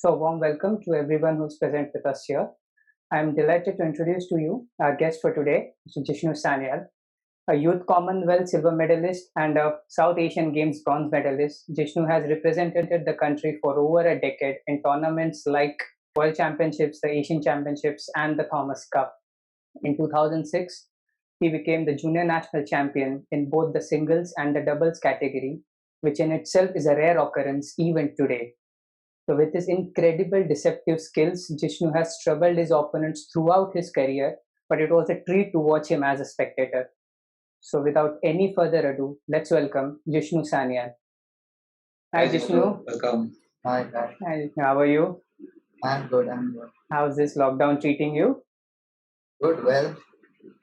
So, a warm welcome to everyone who's present with us here. I'm delighted to introduce to you our guest for today, Mr. Jishnu Sanyal, a Youth Commonwealth silver medalist and a South Asian Games bronze medalist. Jishnu has represented the country for over a decade in tournaments like World Championships, the Asian Championships, and the Thomas Cup. In 2006, he became the junior national champion in both the singles and the doubles category, which in itself is a rare occurrence even today. So, with his incredible deceptive skills, Jishnu has troubled his opponents throughout his career, but it was a treat to watch him as a spectator. So, without any further ado, let's welcome Jishnu Sanyal. Hi, Jishnu. Welcome. Hi. Hi, how are you? I'm good. How's this lockdown treating you? Good. Well,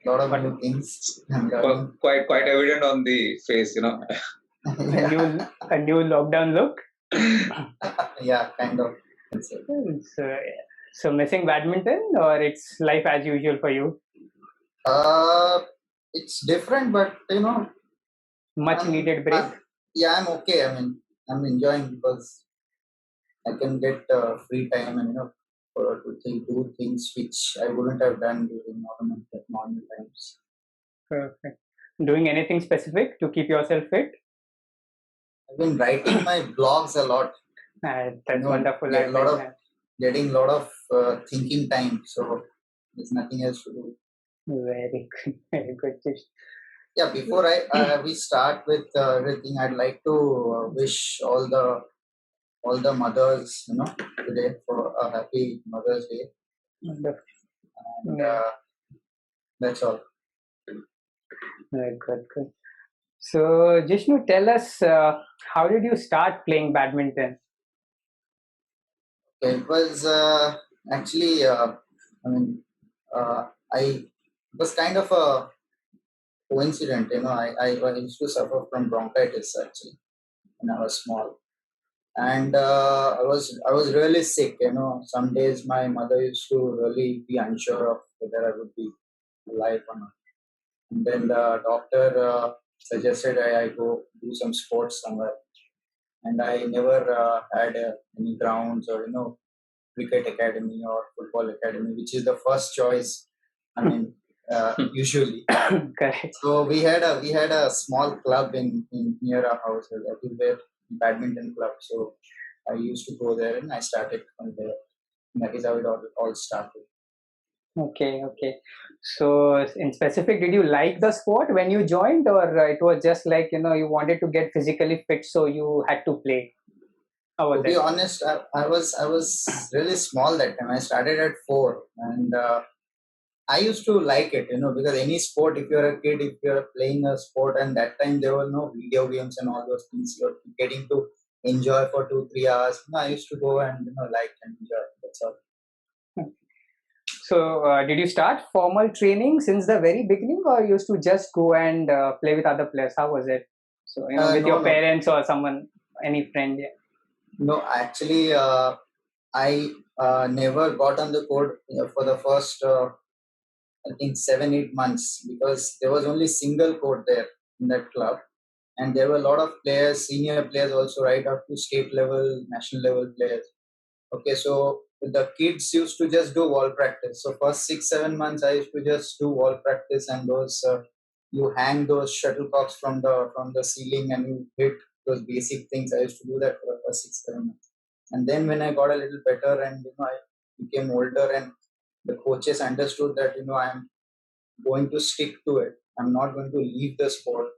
lot of new things. I'm learning. Quite evident on the face, A new lockdown look. Yeah, kind of. So missing badminton, or it's life as usual for you? It's different, but Much needed break. I'm okay. I'm enjoying because I can get free time and do things which I wouldn't have done during normal times. Perfect. Doing anything specific to keep yourself fit? I've been writing my blogs a lot. That's wonderful. Getting a lot of thinking time, so there's nothing else to do. Very good, very good. Yeah, before we start with everything, I'd like to wish all the mothers, today for a happy Mother's Day. Wonderful. And that's all. Very good. So, Jishnu, tell us, how did you start playing badminton? It was actually, it was kind of a coincidence. I used to suffer from bronchitis actually when I was small, and I was really sick. Some days my mother used to really be unsure of whether I would be alive or not. And then the doctor suggested I go do some sports somewhere, and I never had any grounds or cricket academy or football academy, which is the first choice. Usually. Correct. So we had a small club in near our house, that is where badminton club. So I used to go there, and I started from there. And that is how it all started. Okay. So, in specific, did you like the sport when you joined, or it was just like you wanted to get physically fit, so you had to play? To be honest, I was really small that time. I started at 4, and I used to like it, because any sport, if you're a kid, if you're playing a sport, and that time there were no video games and all those things, you're getting to enjoy for 2-3 hours. I used to go and like and enjoy. That's all. So, did you start formal training since the very beginning, or you used to just go and play with other players? How was it? So, with your parents or someone, any friend? Yeah. No, actually, I never got on the court for the first, I think 7-8 months, because there was only single court there in that club, and there were a lot of players, senior players also, right up to state level, national level players. Okay, so the kids used to just do wall practice. So first 6-7 months, I used to just do wall practice, and those you hang those shuttlecocks from the ceiling and you hit those basic things. I used to do that for the first 6-7 months, and then when I got a little better and I became older, and the coaches understood that I'm going to stick to it, I'm not going to leave the sport,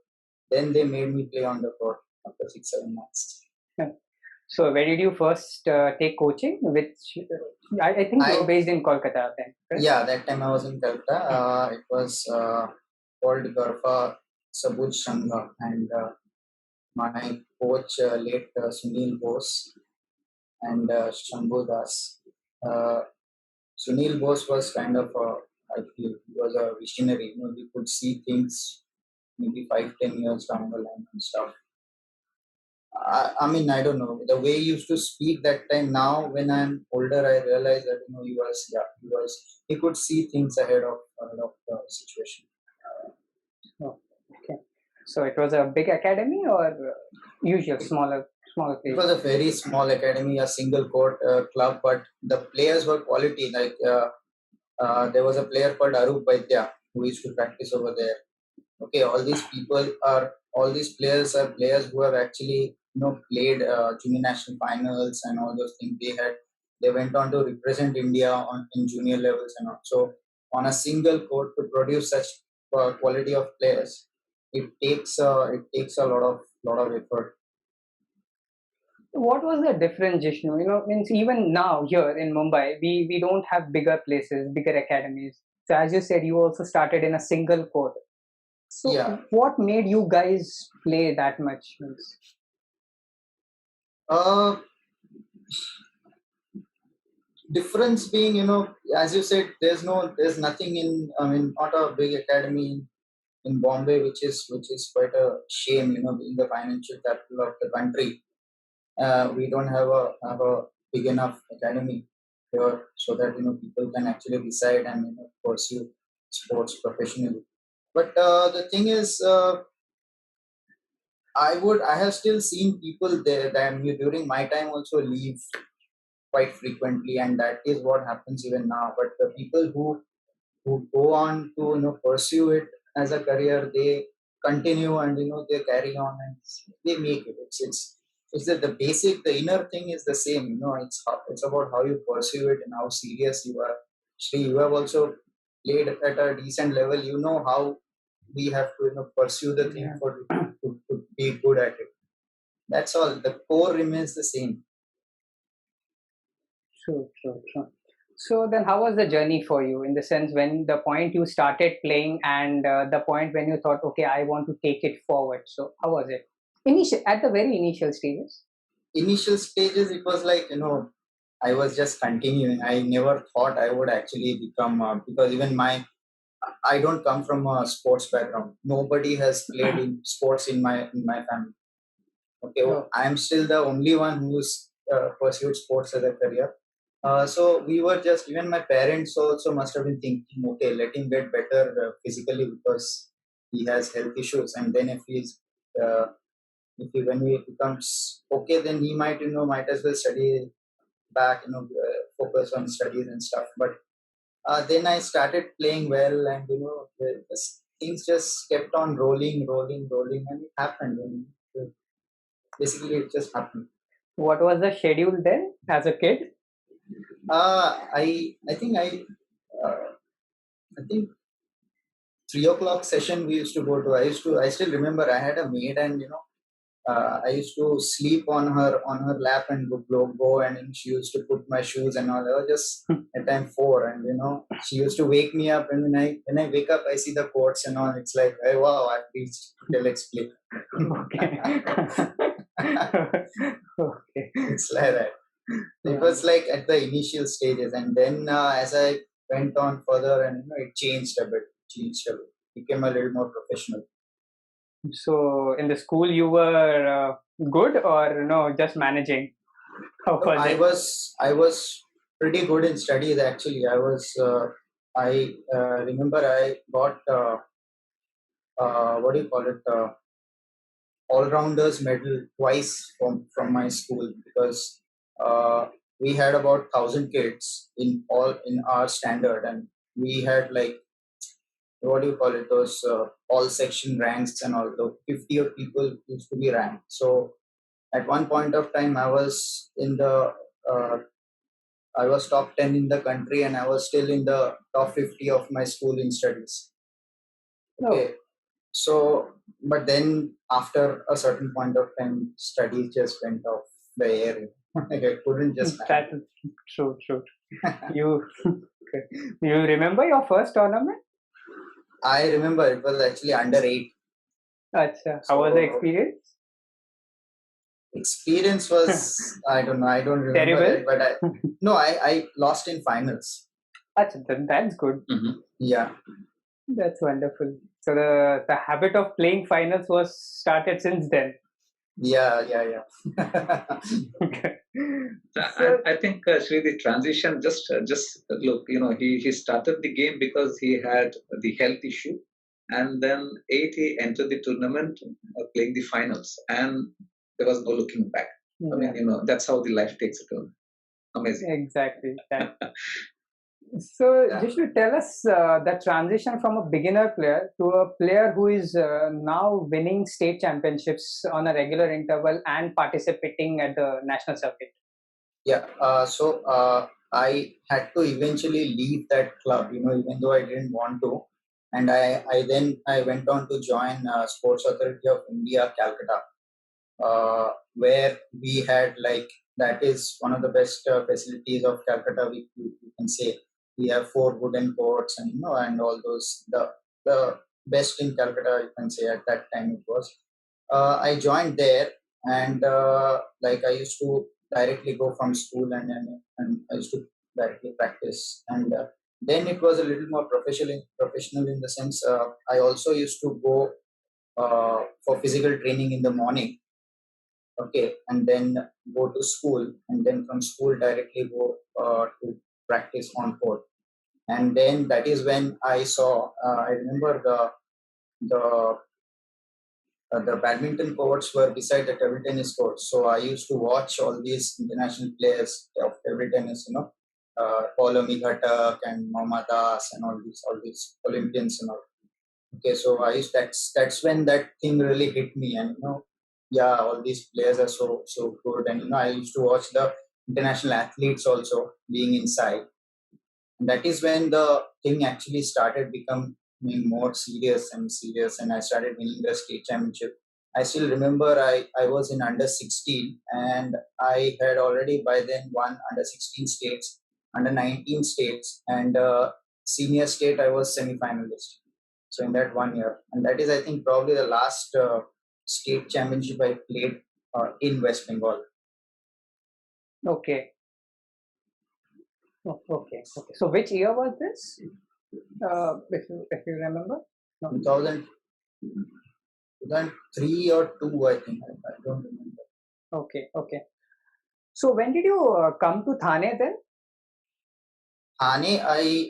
then they made me play on the court after 6-7 months. So where did you first take coaching? Which I think you were based in Kolkata then, right? Yeah, that time I was in Kolkata. It was called Garfa Sabuj Sangha, and my coach late Sunil Bose and Shambhu Das. Sunil Bose was kind of I feel he was a visionary. He could see things maybe 5-10 years down the line and stuff. I don't know, the way he used to speak that time. Now when I'm older, I realize that he could see things ahead of the situation. Okay. So it was a big academy or usual smaller? Small It place. was a very small academy, a single court club, but the players were quality. There was a player called Arup Vaidya who used to practice over there. Okay, all these players are players who have actually played junior national finals and all those things. They went on to represent India in junior levels and all. So on a single court to produce such quality of players, it takes a lot of effort. What was the difference, Jishnu? Means even now here in Mumbai, we don't have bigger places, bigger academies. So as you said, you also started in a single court. So Yeah. what made you guys play that much? Means, Uh, Difference being, as you said, there's nothing not a big academy in Bombay, which is quite a shame, being the financial capital of the country. We don't have a big enough academy here so that people can actually decide and pursue sports professionally. But the thing is, I have still seen people there that during my time also leave quite frequently, and that is what happens even now. But the people who go on to pursue it as a career, they continue and they carry on and they make it. It's that the inner thing is the same. It's about how you pursue it and how serious you are. Shri, you have also played at a decent level. You know how we have to pursue the thing yeah, to be good at it. That's all. The core remains the same. true, true, true. So then, how was the journey for you? In the sense, when the point you started playing and the point when you thought, okay, I want to take it forward. So how was it? Initial at the very initial stages. Initial stages, it was like I was just continuing. I never thought I would actually become because even I don't come from a sports background. Nobody has played in sports in my family. Okay, well, Oh, I'm still the only one who's pursued sports as a career. So we were just, even my parents also must have been thinking, okay, let him get better physically because he has health issues, and then uh, when he becomes okay, then he might as well study back, focus on studies and stuff. But then I started playing well, and things just kept on rolling, and it happened. And basically, it just happened. what was the schedule then as a kid? Uh, I think 3 o'clock session we used to go to. I still remember I had a maid, and I used to sleep on her lap and go, and she used to put my shoes and all. I was just at time 4, and she used to wake me up, and when I wake up, I see the courts and all. It's like, hey, wow, I've reached. Okay, let's play. Okay. Okay. It's like that. It was like at the initial stages, and then as I went on further, and it changed a bit, became a little more professional. So in the school you were good or no, just managing? How No, was I it? was I was pretty good in studies actually. I remember I got what do you call it, all rounders medal twice from my school, because uh, we had about 1,000 kids in our standard, and we had like, what do you call it, those all section ranks and all. The 50 of people used to be ranked. So at one point of time, uh, I was top 10 in the country, and I was still in the top 50 of my school in studies. Oh, Okay. So, but then after a certain point of time, studies just went off the air. Like I couldn't just that manage. is true, true. You okay. You remember your first tournament? I remember it was actually under 8. Acha, how was the So experience? experience was, I don't know, I don't remember Terrible. it, but no, I lost in finals. Acha, then that's good. Yeah. That's wonderful. So the habit of playing finals was started since then. Yeah. Okay. So I think Sri, the transition just look, he started the game because he had the health issue, and then 8 he entered the tournament playing the finals, and there was no looking back. I mean, that's how the life takes a turn. Amazing. Exactly. So, Yeah. Jishnu, tell us the transition from a beginner player to a player who is now winning state championships on a regular interval and participating at the national circuit. Yeah. I had to eventually leave that club, even though I didn't want to. And I went on to join Sports Authority of India, Calcutta, where we had that is one of the best facilities of Calcutta. We can say we have 4 wooden courts, and all those the best in Calcutta. You can say at that time it was. I joined there, and I used to directly go from school, and I used to directly practice, and then it was a little more professional in the sense I also used to go for physical training in the morning, okay, and then go to school, and then from school directly go to practice on court. And then that is when I saw, I remember the the badminton courts were beside the table tennis courts, so I used to watch all these international players of table tennis, Paulo Mighatak and Mohammad Das and all these Olympians and all. Okay, so that's when that thing really hit me, and yeah, all these players are so good, and I used to watch the international athletes also being inside, and that is when the thing actually started becoming more serious and serious, and I started winning the state championship. I still remember I was in under 16, and I had already by then won under 16 states, under 19 states, and senior state I was semi-finalist. So in that 1 year, and that is I think probably the last state championship I played in West Bengal. Okay. Okay. So which year was this? If you remember? No. 2003 or 2, I think. I don't remember. Okay. So when did you come to Thane then? Thane, I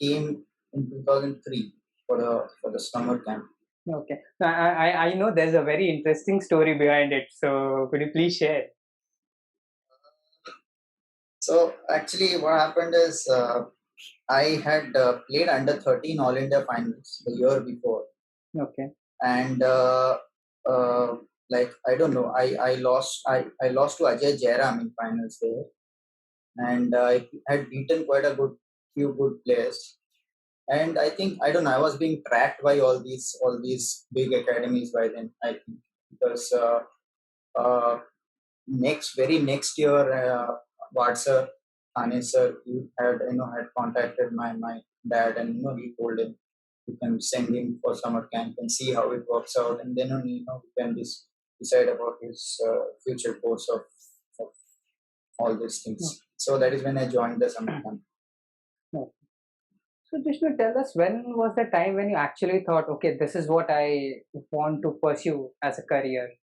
came in 2003 for the summer camp. Okay. I know there's a very interesting story behind it. So could you please share? So actually, what happened is I had played under 13 All India finals the year before, Okay. and I don't know, I lost to Ajay Jairam in finals there, and I had beaten quite a few good players. And I think, I don't know, I was being tracked by all these big academies by then, I think, because uh, very next year, Ward sir, Thane sir, he had contacted my dad, and he told him you can send him for summer camp and see how it works out, and then only we can decide about his future course of all these things. No. So that is when I joined the summer camp. No. So Jishnu, tell us, when was the time when you actually thought, okay, this is what I want to pursue as a career?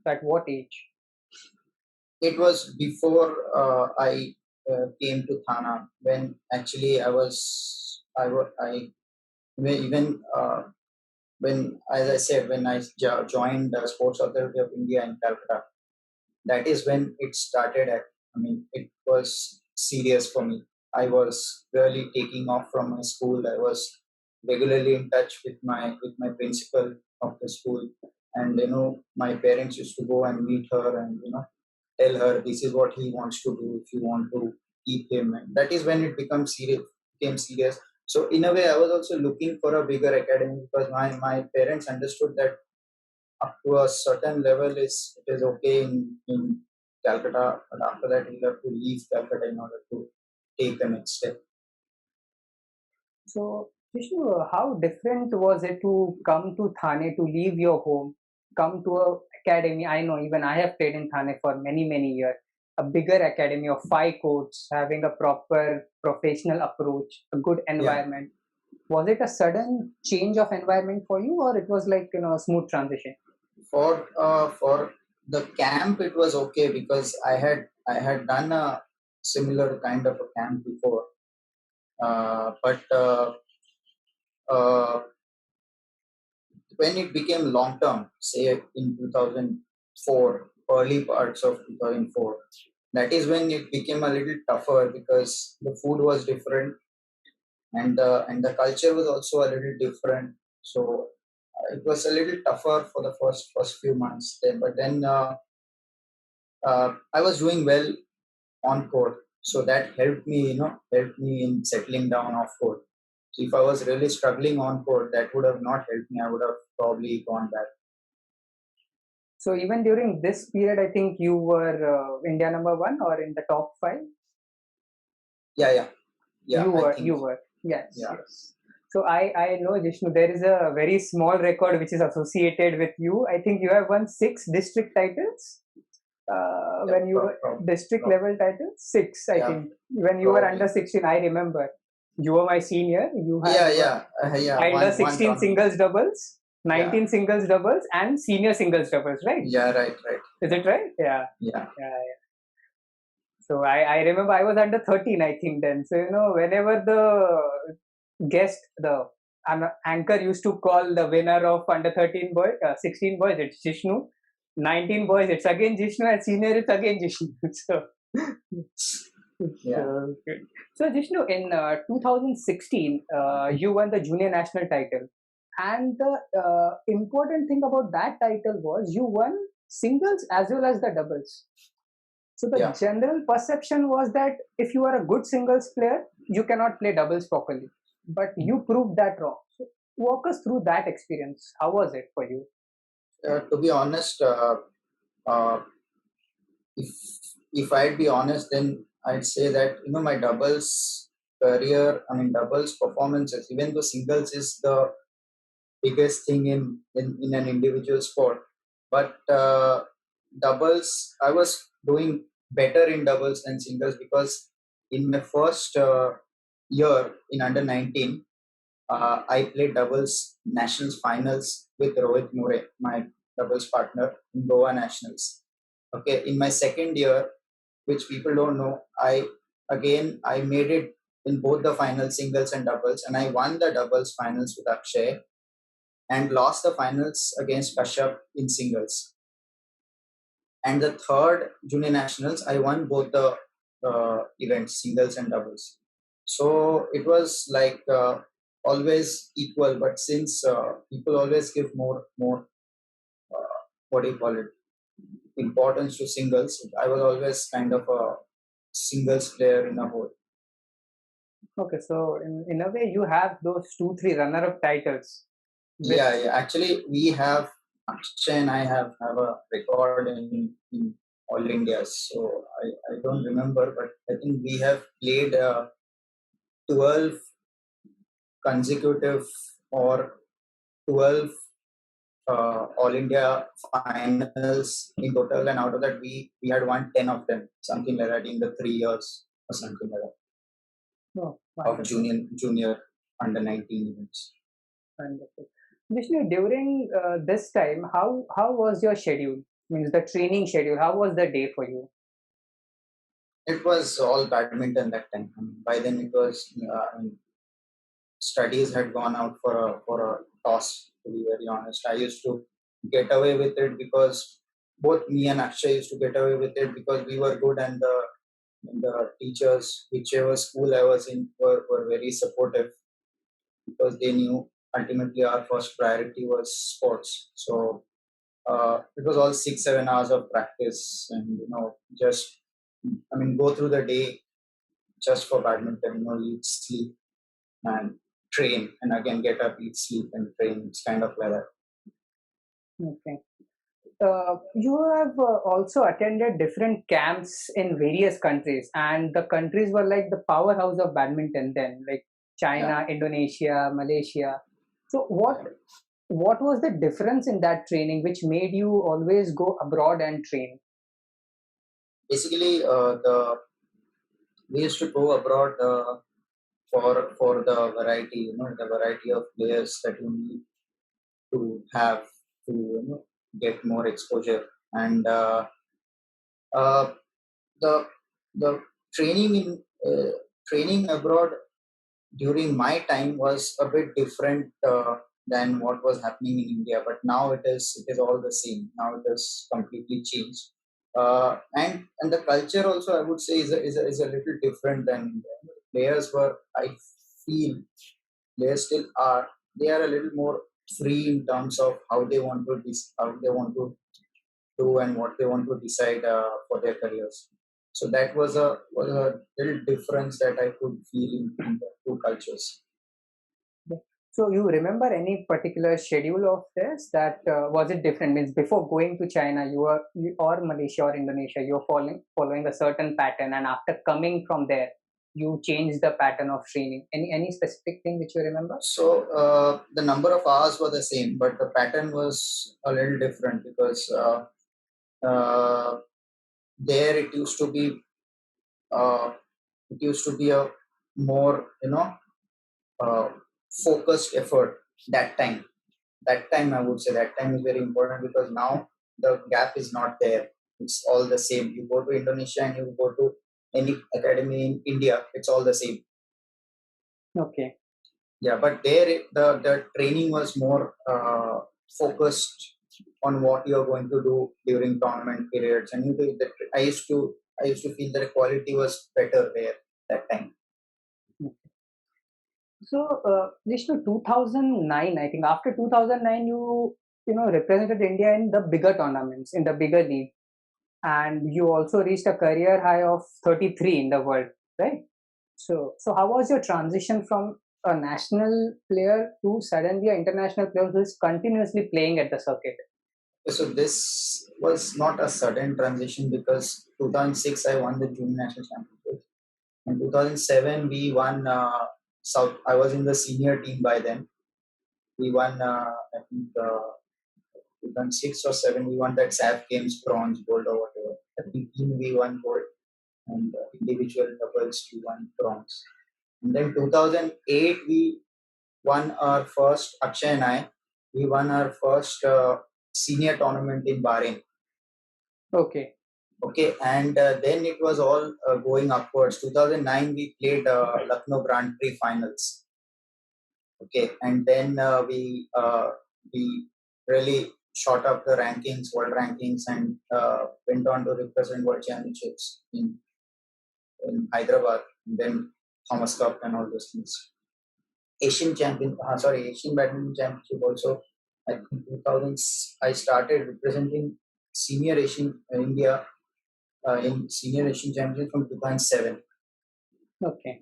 At what age? It was before I came to Thana, when actually even when, as I said, when I joined the Sports Authority of India in Calcutta, that is when it started. It was serious for me. I was really taking off from my school. I was regularly in touch with my principal of the school, and my parents used to go and meet her, and tell her this is what he wants to do, if you want to keep him, and that is when it became serious. So in a way, I was also looking for a bigger academy, because my parents understood that up to a certain level it is okay in Calcutta, but after that you have to leave Calcutta in order to take the next step. So, Vishnu, how different was it to come to Thane, to leave your home, come to a academy? I know even I have played in Thane for many years. A bigger academy of 5 courts, having a proper professional approach, a good environment. Was it a sudden change of environment for you, or it was like a smooth transition? For the camp, it was okay, because I had done a similar kind of a camp before, but uh, when it became long term, say in early parts of 2004. That is when it became a little tougher because the food was different, and the culture was also a little different. So it was a little tougher for the first few months there. But then I was doing well on court, so that helped me in settling down off court. So if I was really struggling on court, that would have not helped me. I would have probably gone back. So even during this period, I think you were India number one or in the top five. Yeah. You were. Yes. Yeah. Yes. So I know, Jishnu, there is a very small record which is associated with you. I think you have won 6 district titles. When you were district level titles, 6, I think. When you were under 16, I remember. You were my senior. You had under 16 singles doubles, 19 singles doubles, and senior singles doubles, right? Yeah, right. Is it right? Yeah. So I remember I was under 13, I think then. So, whenever the guest, the anchor used to call the winner of under 13 boys, 16 boys, it's Jishnu. 19 boys, it's again Jishnu, and senior, it's again Jishnu. So, so Jishnu, in 2016, you won the junior national title. And the important thing about that title was you won singles as well as the doubles. So the general perception was that if you are a good singles player, you cannot play doubles properly. But you proved that wrong. So walk us through that experience. How was it for you? To be honest, if I'd be honest, then I'd say that my doubles career, doubles performances, even though singles is the biggest thing in an individual sport, but doubles, I was doing better in doubles than singles because in my first year in under 19, I played doubles nationals finals with Rohit More, my doubles partner in Goa Nationals. Okay, in my second year, which people don't know, I made it in both the finals, singles and doubles, and I won the doubles finals with Akshay and lost the finals against Kashyap in singles. And the third junior nationals, I won both the events, singles and doubles. So it was like always equal, but since people always give more what do you call it, importance to singles, I was always kind of a singles player in a whole. Okay, so in a way, you have those 2-3 runner-up titles. Yeah. Actually, we have Akshay and I have a record in All India. So I don't remember, but I think we have played 12 consecutive or 12 All India finals in total, and out of that we had won 10 of them, something like that, in the 3 years or something like that. Of junior under 19 events. Wonderful. Vishnu, during this time, how was your schedule? Means the training schedule. How was the day for you? It was all badminton that time. By then, it was studies had gone out for a toss. To be very honest, I used to get away with it because both me and Akshay used to get away with it because we were good, and the teachers, whichever school I was in, were very supportive because they knew ultimately our first priority was sports. So it was all 6-7 hours of practice, and just go through the day just for badminton. Eat, sleep, and train, and again get up, eat, sleep, and train. It's kind of like that. Okay. You have also attended different camps in various countries, and the countries were like the powerhouse of badminton then, like China, Indonesia, Malaysia. So what was the difference in that training which made you always go abroad and train? Basically, we used to go abroad for the variety, the variety of players that you need to have to get more exposure, and the training abroad during my time was a bit different than what was happening in India. But now it is all the same. Now it is completely changed. And the culture also, I would say, is a little different than India. Players were, I feel, they still are. They are a little more free in terms of how they want to how they want to do and what they want to decide for their careers. So that was a little difference that I could feel in the two cultures. So you remember any particular schedule of this? That was it different? Means before going to China, or Malaysia or Indonesia, you were following a certain pattern, and after coming from there, you changed the pattern of training. Any specific thing which you remember? So the number of hours were the same, but the pattern was a little different because uh, there uh, it used to be a more uh, focused effort that time. That time, I would say, that time is very important because now the gap is not there. It's all the same. You go to Indonesia and you go to any academy in India, it's all the same. Okay. Yeah, but there the training was more focused on what you're going to do during tournament periods, and I used to feel that the quality was better there that time. So, Jishnu, 2009, I think after 2009, you represented India in the bigger tournaments, in the bigger league, and you also reached a career high of 33 in the world, right? So how was your transition from a national player to suddenly an international player who is continuously playing at the circuit? So this was not a sudden transition because 2006 I won the junior national championship. In 2007 we won South. I was in the senior team by then. We won I think 2006 or 7 we won that SAF Games bronze, gold or whatever. I think team we won gold and individual doubles we won bronze. And then 2008 we won our first, Akshay and I, we won our first senior tournament in Bahrain. Okay. Okay, and then it was all going upwards. 2009 we played Lucknow Grand Prix finals. Okay, and then we really shot up the rankings, world rankings, and went on to represent world championships in Hyderabad, and then Thomas Cup and all those things. Asian Badminton Championship also. I think 2000, I started representing senior Asian India in senior Asian Championship from 2007. Okay.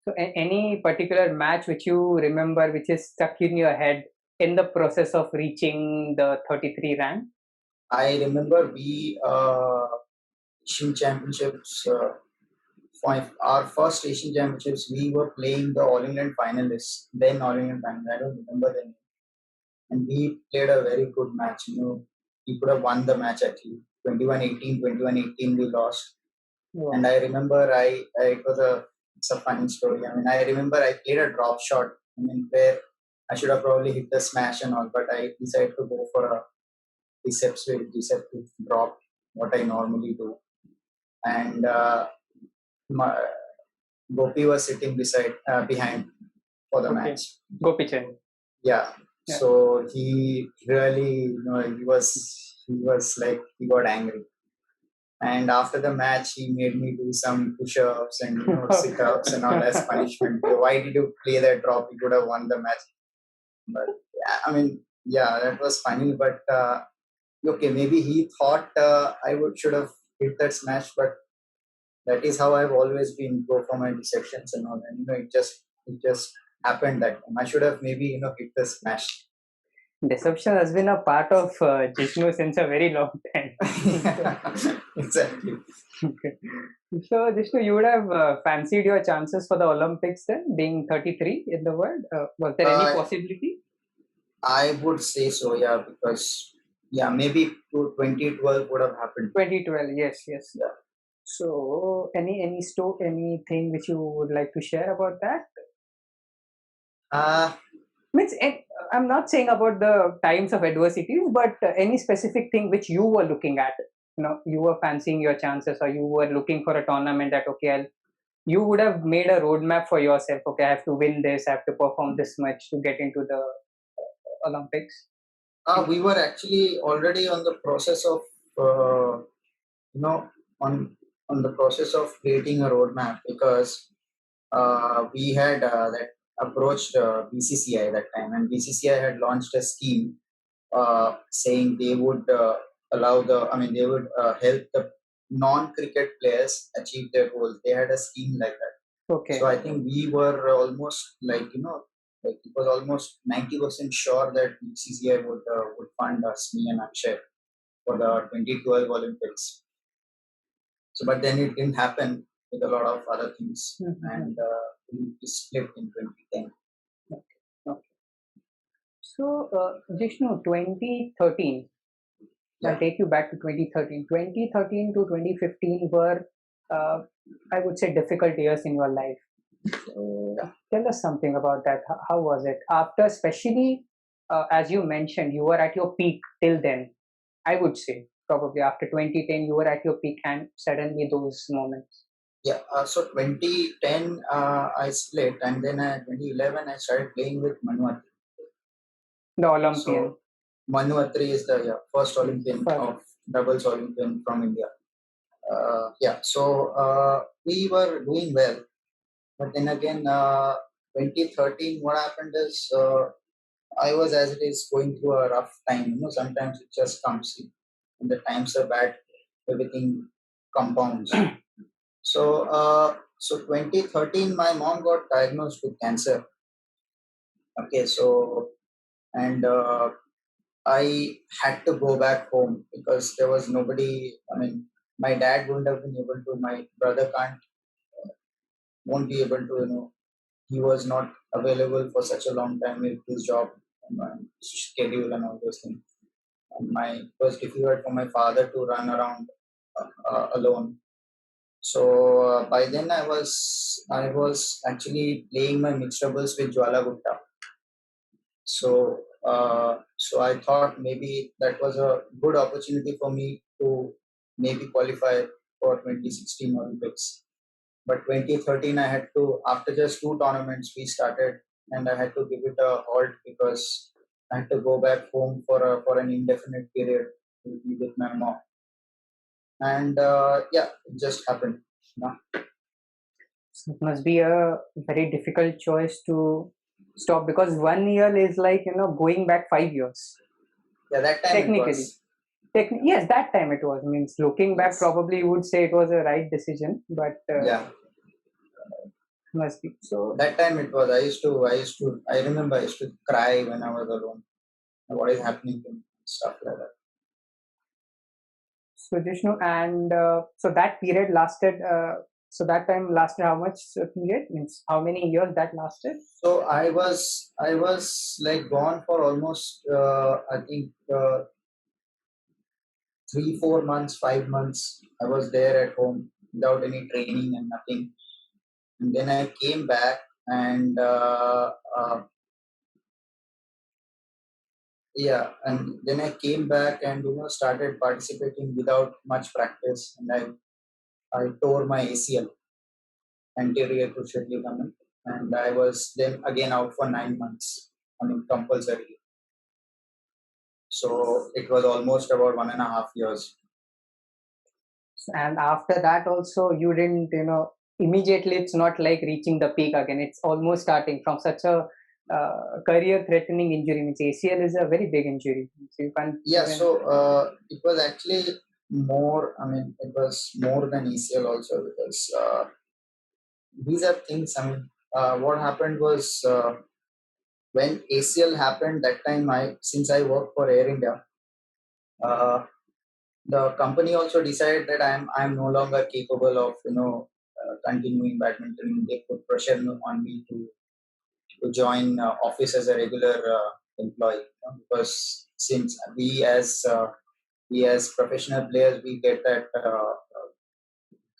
So any particular match which you remember which is stuck in your head in the process of reaching the 33 rank? I remember we Asian Championships. For our first Asian Championships, we were playing the All England finalists. Then All England finalists. I don't remember the name. And we played a very good match. We could have won the match actually. 21-18 we lost. Wow. And I remember it's a funny story. I mean, I remember I played a drop shot. I mean, where I should have probably hit the smash and all, but I decided to go for a deceptive drop, what I normally do. And my, Gopi was sitting behind for the Okay. match. Gopi Chand. Yeah. Yeah. So he really, he was like, he got angry. And after the match, he made me do some push-ups and sit-ups and all as punishment. Why did you play that drop? You could have won the match. But yeah, I mean, yeah, that was funny. But okay, maybe he thought I should have hit that smash, but that is how I've always been go for my deceptions and all. And it just happened that time. I should have maybe hit the smash. Deception has been a part of Jishnu since a very long time. Exactly. Okay. So, Jishnu, you would have fancied your chances for the Olympics then, being 33 in the world. Was there any possibility? I would say so, yeah, because maybe 2012 would have happened. 2012, yes. Yeah. So, anything which you would like to share about that? Means I'm not saying about the times of adversities, but any specific thing which you were looking at. You were fancying your chances, or you were looking for a tournament that okay, you would have made a roadmap for yourself. Okay, I have to win this, I have to perform this much to get into the Olympics. We were actually already on the process of, you know, on the process of creating a roadmap, because we had that approached BCCI that time, and BCCI had launched a scheme saying they would they would help the non-cricket players achieve their goals. They had a scheme like that. Okay. So I think we were almost like it was almost 90% sure that BCCI would fund us, me and Akshay, for the 2012 Olympics. So, but then it didn't happen with a lot of other things, and we split in 2010. Okay. So, Jishnu, 2013. I'll take you back to 2013. 2013 to 2015 were, I would say, difficult years in your life. So, tell us something about that. How was it? After, especially, as you mentioned, you were at your peak till then. I would say, probably after 2010, you were at your peak, and suddenly those moments. Yeah, so 2010 I split, and then 2011 I started playing with Manu Attri. The Olympian. So Manu Attri is the first Olympian of doubles Olympian from India. So we were doing well, but then again, 2013, what happened is I was, as it is, going through a rough time. Sometimes it just comes. When the times are bad, everything compounds. So 2013, my mom got diagnosed with cancer. Okay, so and I had to go back home because there was nobody. I mean, my dad wouldn't have been able to. My brother won't be able to. He was not available for such a long time with his job and my schedule and all those things. And it was difficult for my father to run around alone. So by then I was actually playing my mixed doubles with Jwala Gupta. So I thought maybe that was a good opportunity for me to maybe qualify for 2016 Olympics. But 2013 I had to, after just 2 tournaments we started, and I had to give it a halt because I had to go back home for an indefinite period to be with my mom. And it just happened. So it must be a very difficult choice to stop, because 1 year is like going back 5 years. Yeah, that time technically. it was. Yes, that time it was. Means looking back, probably you would say it was a right decision, but must be so. That time it was. I remember I used to cry when I was alone. What is happening to me? Stuff like that. So Jishnu, and so that period lasted. So that time lasted how much period? Means how many years that lasted? So I was like gone for almost I think 3-4 months, 5 months. I was there at home without any training and nothing. And then I came back and and then I came back and started participating without much practice, and I tore my ACL, anterior cruciate ligament, and I was then again out for 9 months. I mean, compulsory. So it was almost about 1.5 years. And after that, also you didn't, immediately. It's not like reaching the peak again. It's almost starting from such a career-threatening injury. Means ACL is a very big injury. So you can't. So it was actually more. I mean, it was more than ACL also, because these are things. I mean, what happened was when ACL happened that time. Since I worked for Air India, the company also decided that I'm no longer capable of continuing badminton. They put pressure on me to join office as a regular employee, because since we as professional players, we get that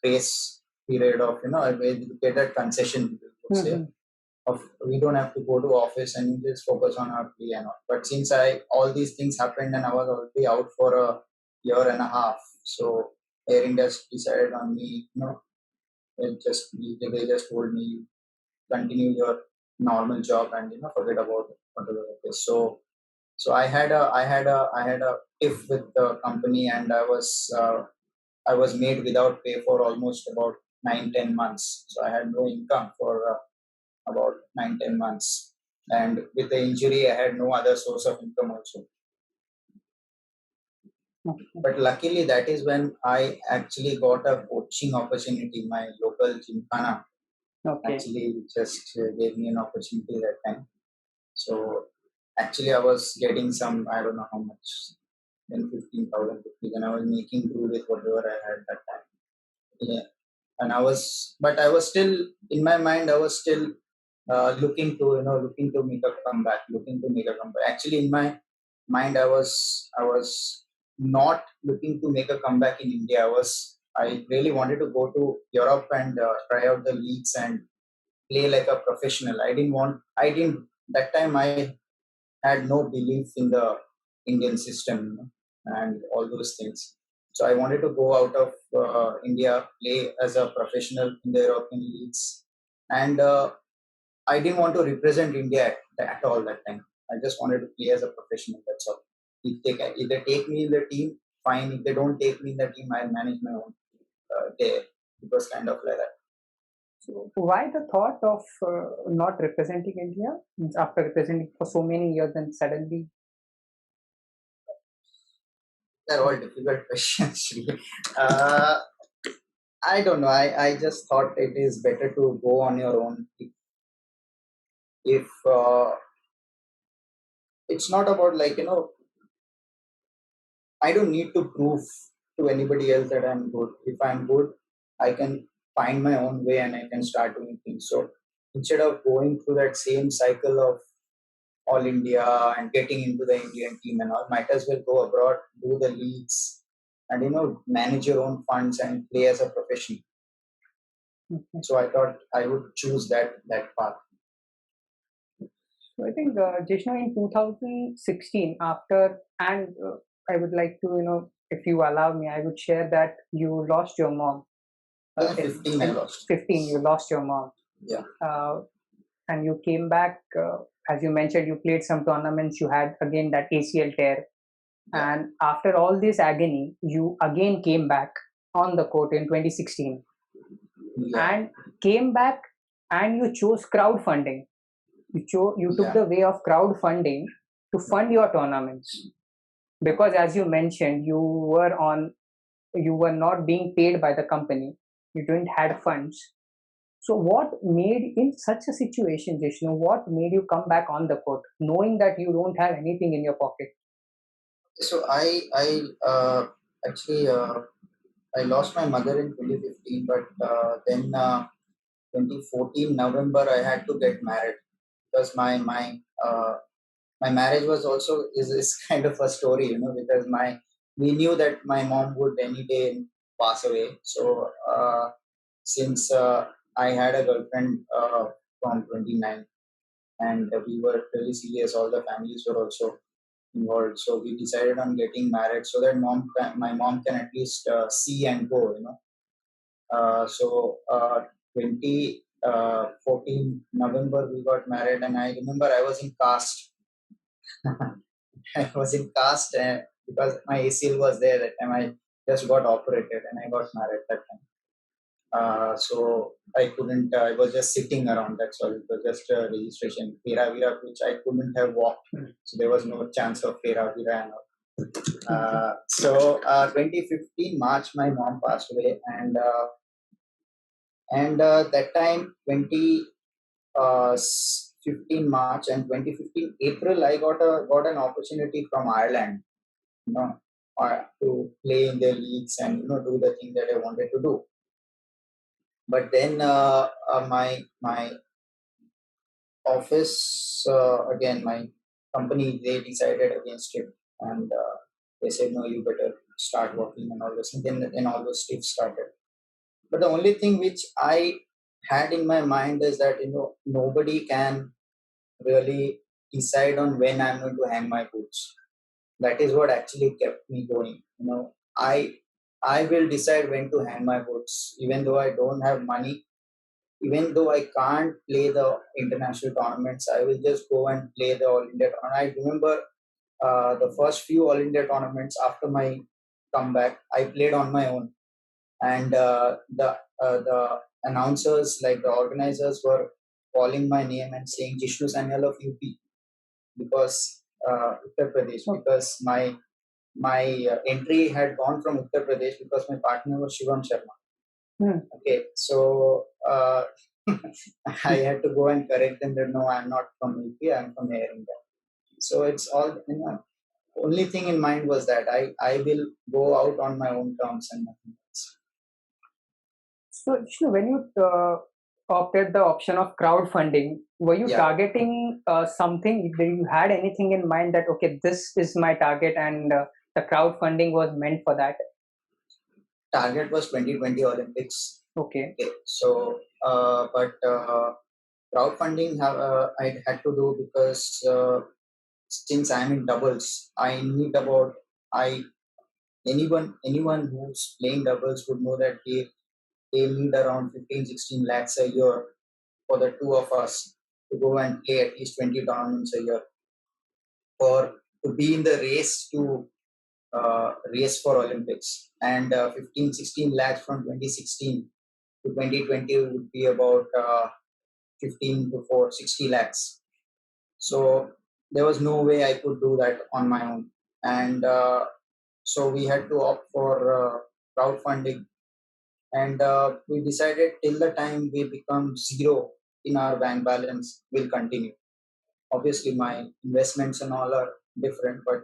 grace period of we get that concession, we would say, of we don't have to go to office and just focus on our play and all. But since all these things happened and I was already out for a year and a half, so Air India decided on me, They just told me continue your normal job and forget about whatever it is. So I had a if with the company, and I was made without pay for almost about 9-10 months. So I had no income for about 9-10 months, and with the injury I had no other source of income also. But luckily, that is when I actually got a coaching opportunity. My local gymkhana Okay. actually just gave me an opportunity that time. So actually, I was getting some, I don't know how much, 10-15,000 rupees, and I was making do with whatever I had that time. Yeah. And but I was still, in my mind, I was still looking to make a comeback, Actually, in my mind, I was not looking to make a comeback in India. I really wanted to go to Europe and try out the leagues and play like a professional. That time I had no belief in the Indian system, and all those things. So I wanted to go out of India, play as a professional in the European leagues, and I didn't want to represent India at all that time. I just wanted to play as a professional. That's all. If they take me in the team, fine. If they don't take me in the team, I'll manage my own there. It was kind of like that. So why the thought of not representing India? Means after representing for so many years, and suddenly? They're all difficult questions. Really. Uh, I don't know. I just thought it is better to go on your own. If it's not about I don't need to prove to anybody else that I'm good. If I'm good, I can find my own way and I can start doing things. So instead of going through that same cycle of all India and getting into the Indian team and all, might as well go abroad, do the leagues, and manage your own funds and play as a professional. Okay. So I thought I would choose that path. So I think Jishnu, in 2016, after, and I would like to, if you allow me, I would share that you lost your mom. Yeah, 15 I lost. 15, you lost your mom. Yeah. And you came back, as you mentioned, you played some tournaments, you had again that ACL tear. Yeah. And after all this agony, you again came back on the court in 2016. Yeah. And came back and you chose crowdfunding. You took Yeah. the way of crowdfunding to fund your tournaments, because as you mentioned, you were not being paid by the company, you didn't had funds. So what made, in such a situation, Jishnu, what made you come back on the court knowing that you don't have anything in your pocket? So actually I lost my mother in 2015, but then 2014 November I had to get married, because my marriage was also is kind of a story, because we knew that my mom would any day pass away. So since I had a girlfriend from 29, and we were really serious, all the families were also involved. So we decided on getting married so that my mom can at least see and go, So 2014 November we got married, and I remember I was in cast. I was in cast because my ACL was there that time. I just got operated and I got married that time. So I couldn't. I was just sitting around. That's all. It was just a registration, Fera Vira, which I couldn't have walked. So there was no chance of Fera Vira and all. 2015 March, my mom passed away, and that time 2015 March and 2015 April, I got an opportunity from Ireland, to play in their leagues and do the thing that I wanted to do. But then my office, again, my company, they decided against it, and they said, no, you better start working and all this. And then all those tips started. But the only thing which I had in my mind is that nobody can really decide on when I'm going to hang my boots. That is what actually kept me going. I I will decide when to hang my boots, even though I don't have money, even though I can't play the international tournaments. I will just go and play the All India tournament. I remember the first few All India tournaments after my comeback, I played on my own, and the announcers, like the organizers, were calling my name and saying Jishnu Sanyal of UP, because Uttar Pradesh, because my entry had gone from Uttar Pradesh because my partner was Shivam Sharma. Okay, so I had to go and correct them that no, I'm not from UP, I'm from Air India. So it's all, only thing in mind was that I will go out on my own terms and nothing else. So, Vishnu, when you opted the option of crowdfunding, were you Yeah. targeting something? Did you had anything in mind that okay, this is my target, and the crowdfunding was meant for that? Target was 2020 Olympics. Okay. So, but crowdfunding I had to do because since I'm in doubles, I need about I anyone who's playing doubles would know that they need around 15-16 lakhs a year for the two of us to go and play at least 20 tournaments a year, for to be in the race to race for Olympics. And 15-16 lakhs from 2016 to 2020 would be about 15 to 60 lakhs. So there was no way I could do that on my own. And so we had to opt for crowdfunding. And we decided till the time we become zero in our bank balance, will continue. Obviously, my investments and all are different, but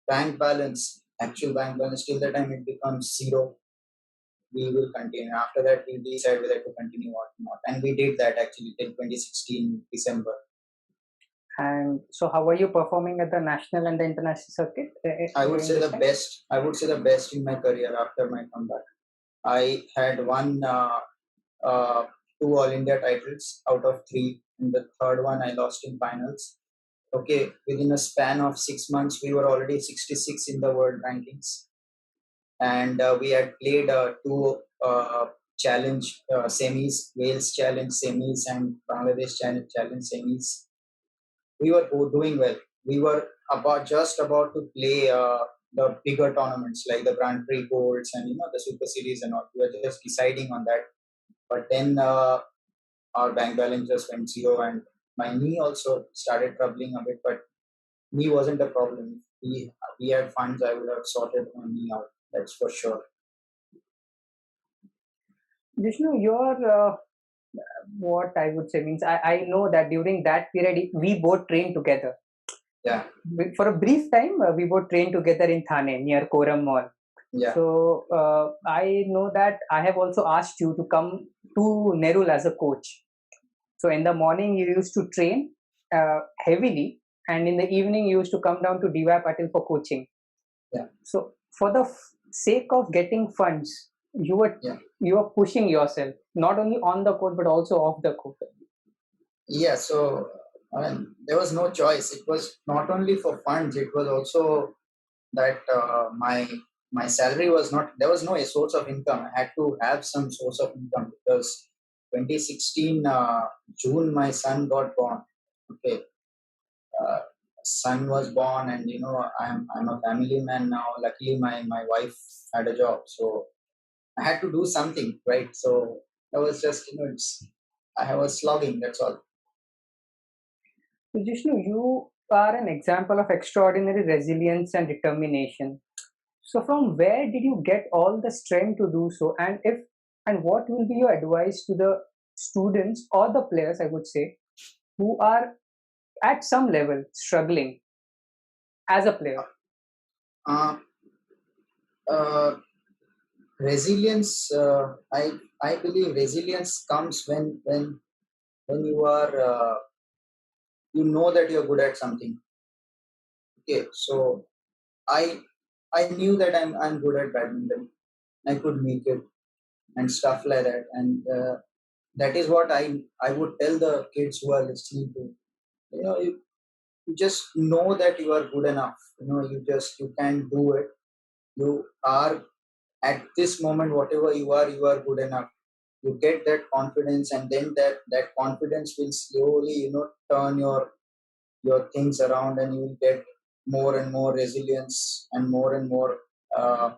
bank balance, actual bank balance, till the time it becomes zero, we will continue. After that, we'll decide whether to continue or not. And we did that actually till 2016 December. And so, how are you performing at the national and the international circuit? I would during say this the time? best. I would say the best in my career after my comeback. I had won 2 All India titles out of 3, and the third one I lost in finals. Okay, within a span of 6 months, we were already 66 in the world rankings, and we had played two challenge semis, Wales challenge semis and Bangladesh challenge semis. We were both doing well. We were about to play the bigger tournaments like the Grand Prix Golds and the Super Series and all. We were just deciding on that, but then our bank balance just went zero, and my knee also started troubling a bit. But knee wasn't a problem. If we had funds, I would have sorted my knee out. That's for sure. Vishnu, your what I would say means I know that during that period we both trained together. Yeah. For a brief time, we both trained together in Thane near Koram Mall. Yeah. So I know that I have also asked you to come to Nerul as a coach. So in the morning you used to train heavily, and in the evening you used to come down to DY Patil for coaching. Yeah. So for the sake of getting funds, you were pushing yourself not only on the court but also off the court. Yeah. So I mean, there was no choice. It was not only for funds. It was also that my salary was not. There was no source of income. I had to have some source of income because 2016 June my son got born. Okay. Uh, Son was born, and I'm a family man now. Luckily my wife had a job, so I had to do something, right? So I was just I was slogging, that's all. So Jishnu, you are an example of extraordinary resilience and determination. So from where did you get all the strength to do so? And what will be your advice to the students or the players, I would say, who are at some level struggling as a player? uh, uh, Resilience, I believe resilience comes when you are you know that you're good at something. Okay, so i I knew that I'm good at badminton. I could make it and stuff like that. And that is what I would tell the kids who are listening to. You just know that you are good enough. You can do it. You are at this moment, whatever you are good enough. You get that confidence, and then that confidence will slowly, turn your things around, and you will get more and more resilience, and uh,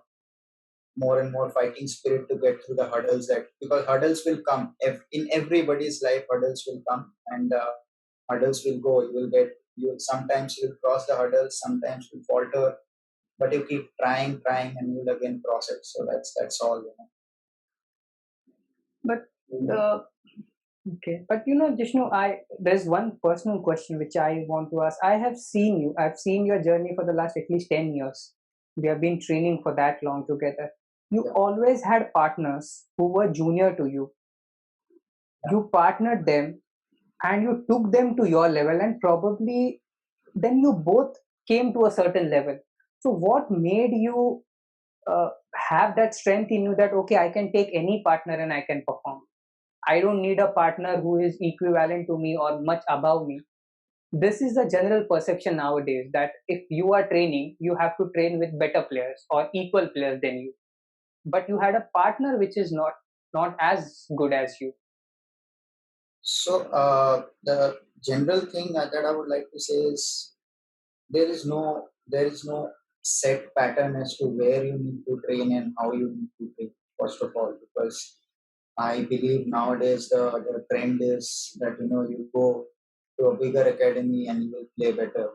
more and more fighting spirit to get through the hurdles, that because hurdles will come in everybody's life. Hurdles will come, and hurdles will go. You will get, you sometimes you'll cross the hurdles, sometimes you'll falter, but you keep trying, and you'll again cross it. So that's all, But the okay, but Jishnu, there's one personal question which I want to ask. I have seen you. I've seen your journey for the last at least 10 years. We have been training for that long together. You Yeah. always had partners who were junior to you. You partnered them and you took them to your level, and probably then you both came to a certain level. So, what made you have that strength in you that okay, I can take any partner and I can perform? I don't need a partner who is equivalent to me or much above me. This is the general perception nowadays that if you are training, you have to train with better players or equal players than you. But you had a partner which is not as good as you. So the general thing that I would like to say is, there is no set pattern as to where you need to train and how you need to train. First of all, because I believe nowadays the trend is that you go to a bigger academy and you will play better.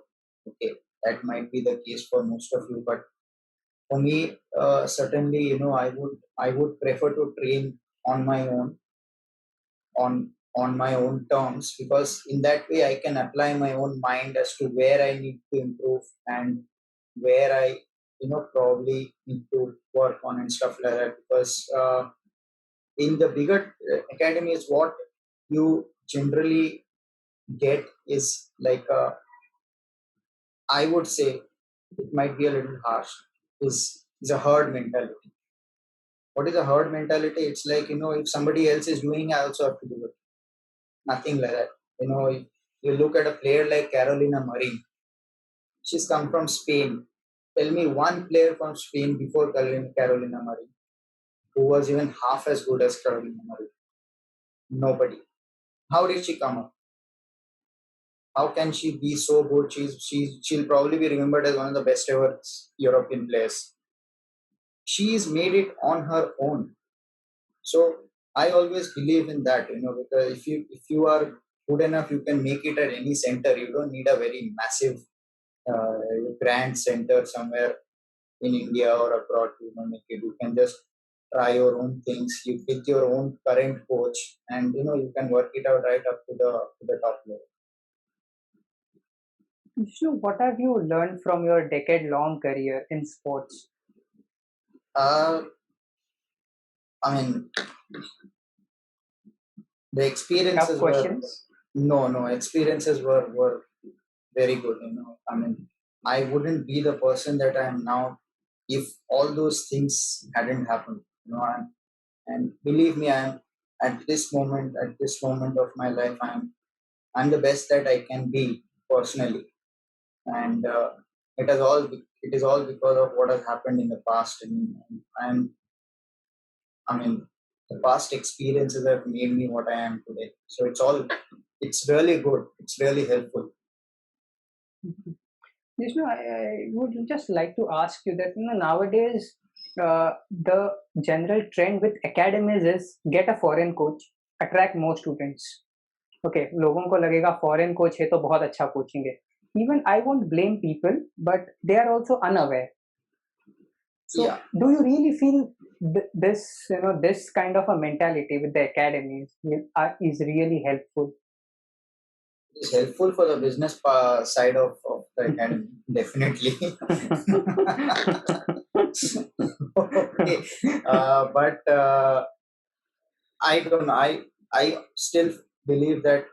Okay, that might be the case for most of you, but for me, certainly, I would prefer to train on my own, on my own terms, because in that way I can apply my own mind as to where I need to improve, and where I probably need to work on and stuff like that. Because in the bigger academies, what you generally get is like, I would say, it might be a little harsh, is a herd mentality. What is a herd mentality? It's like, if somebody else is doing, I also have to do it. Nothing like that. If you look at a player like Carolina Marin, she's come from Spain. Tell me one player from Spain before Carolina Marin who was even half as good as Carolina Marin. Nobody. How did she come up? How can she be so good? She'll probably be remembered as one of the best ever European players. She's made it on her own. So I always believe in that, because if you are good enough, you can make it at any center. You don't need a very massive uh, grand center somewhere in India or abroad to make it. You can just try your own things. You with your own current coach, and you can work it out right up to the top level. Vishnu, what have you learned from your decade-long career in sports? Uh, I mean, the Tough experiences were questions. no experiences were very good. I mean, I wouldn't be the person that I am now if all those things hadn't happened. And believe me, I'm at this moment of my life, I'm the best that I can be personally, and it is all because of what has happened in the past, and I mean, the past experiences have made me what I am today. So it's really good. It's really helpful. Vishnu, I would just like to ask you that nowadays the general trend with academies is get a foreign coach, attract more students. Okay, लोगों को लगेगा foreign coach है तो बहुत अच्छा coaching है. Even I won't blame people, but they are also unaware. So, Yeah, do you really feel this kind of a mentality with the academies is really helpful? it's helpful for the business side of the academy, definitely. Okay, but I don't know. I still believe that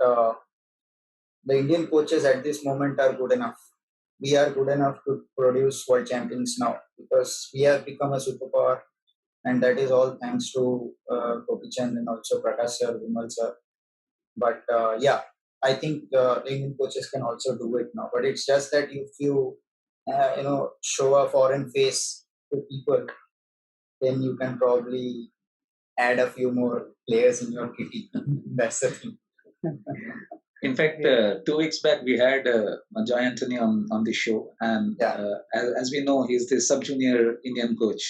the Indian coaches at this moment are good enough. We are good enough to produce world champions now, because we have become a superpower, and that is all thanks to Gopichand and also Prakash sir, Vimal sir. But yeah, I think the Indian coaches can also do it now. But it's just that if you show a foreign face to people, then you can probably add a few more players in your kitty. That's the thing. In fact, 2 weeks back we had Joy Anthony on the show, and as we know, he's the sub-junior Indian coach.